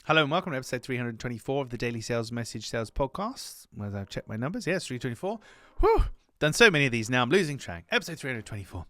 Hello and welcome to episode 324 of the Daily Sales Message Sales Podcast. As I've checked my numbers, yes, 324. Whew, done so many of these now, I'm losing track. Episode 324.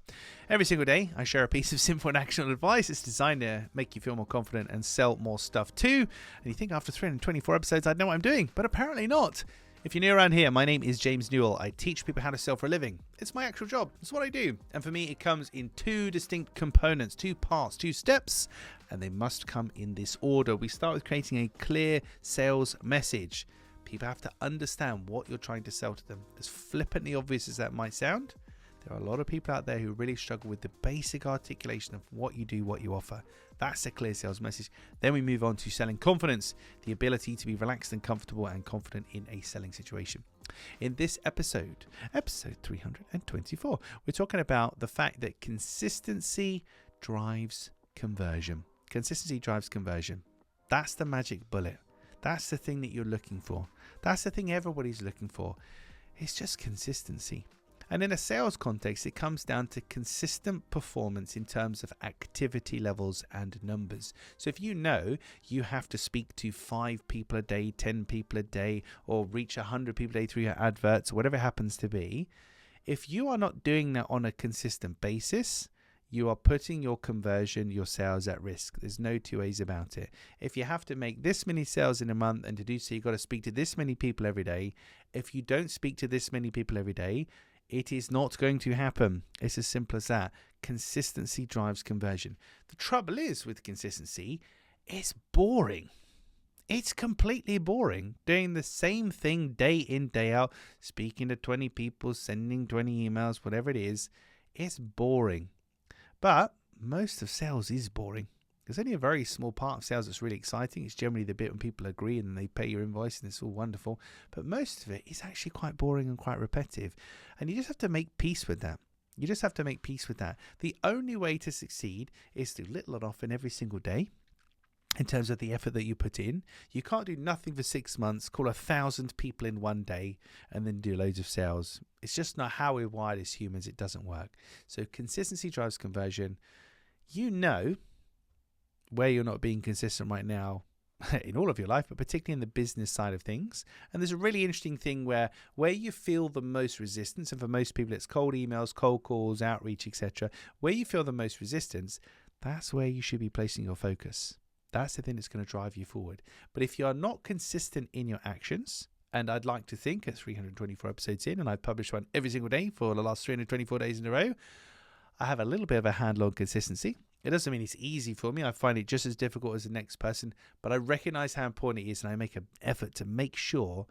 Every single day, I share a piece of simple and actionable advice. It's designed to make you feel more confident and sell more stuff too. And you think after 324 episodes, I'd know what I'm doing, but apparently not. If you're new around here, my name is James Newell. I teach people how to sell for a living. It's my actual job. It's what I do. And for me, it comes in two distinct components, two parts, two steps, and they must come in this order. We start with creating a clear sales message. People have to understand what you're trying to sell to them. As flippantly obvious as that might sound, there are a lot of people out there who really struggle with the basic articulation of what you do, what you offer. That's a clear sales message. Then we move on to selling confidence, the ability to be relaxed and comfortable and confident in a selling situation. In this episode 324, we're talking about the fact that consistency drives conversion. Consistency drives conversion. That's the magic bullet. That's the thing that you're looking for. That's the thing everybody's looking for. It's just consistency. And in a sales context, it comes down to consistent performance in terms of activity levels and numbers. So if you know you have to speak to 5 people a day, 10 people a day, or reach 100 people a day through your adverts, or whatever it happens to be, if you are not doing that on a consistent basis, you are putting your conversion, your sales at risk. There's no two ways about it. If you have to make this many sales in a month, and to do so, you've got to speak to this many people every day. If you don't speak to this many people every day, it is not going to happen. It's as simple as that. Consistency drives conversion. The trouble is with consistency, it's boring. It's completely boring. Doing the same thing day in, day out, speaking to 20 people, sending 20 emails, whatever it is, it's boring. But most of sales is boring. There's only a very small part of sales that's really exciting. It's generally the bit when people agree and they pay your invoice and it's all wonderful. But most of it is actually quite boring and quite repetitive. And you just have to make peace with that. The only way to succeed is to little and often every single day in terms of the effort that you put in. You can't do nothing for 6 months, call 1,000 people in one day and then do loads of sales. It's just not how we're wired as humans. It doesn't work. So consistency drives conversion. You know where you're not being consistent right now in all of your life, but particularly in the business side of things. And there's a really interesting thing where you feel the most resistance, and for most people it's cold emails, cold calls, outreach, etc. Where you feel the most resistance, that's where you should be placing your focus. That's the thing that's going to drive you forward. But if you are not consistent in your actions, and I'd like to think at 324 episodes in, and I've published one every single day for the last 324 days in a row, I have a little bit of a handle on consistency. It doesn't mean it's easy for me. I find it just as difficult as the next person, but I recognize how important it is, and I make an effort to make sure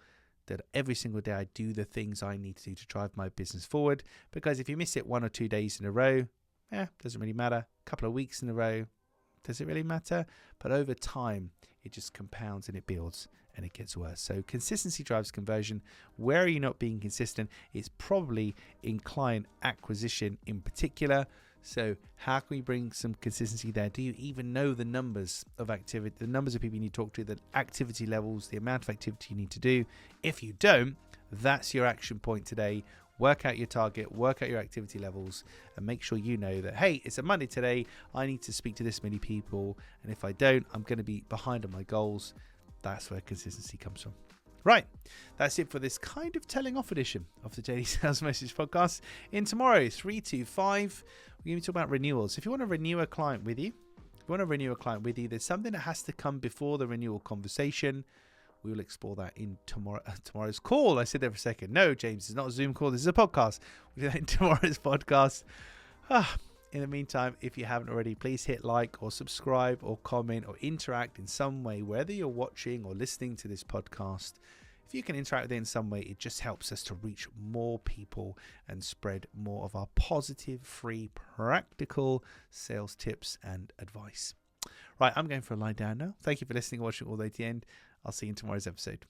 that every single day I do the things I need to do to drive my business forward. Because if you miss it 1 or 2 days in a row, doesn't really matter. A couple of weeks in a row, does it really matter? But over time, it just compounds and it builds and it gets worse. So consistency drives conversion. Where are you not being consistent? It's probably in client acquisition in particular. So how can we bring some consistency there? Do you even know the numbers of activity, the numbers of people you need to talk to, the activity levels, the amount of activity you need to do? If you don't, that's your action point today. Work out your target, work out your activity levels, and make sure you know that, hey, it's a Monday today. I need to speak to this many people. And if I don't, I'm going to be behind on my goals. That's where consistency comes from. Right, that's it for this kind of telling off edition of the Daily Sales Message Podcast. In tomorrow, 325, we're going to talk about renewals. If you want to renew a client with you, there's something that has to come before the renewal conversation. We will explore that in tomorrow's call. I said there for a second. No, James, it's not a Zoom call. This is a podcast. We'll do that in tomorrow's podcast. In the meantime, if you haven't already, please hit like or subscribe or comment or interact in some way, whether you're watching or listening to this podcast. If you can interact with it in some way, it just helps us to reach more people and spread more of our positive, free, practical sales tips and advice. Right, I'm going for a lie down now. Thank you for listening and watching all the way to the end. I'll see you in tomorrow's episode.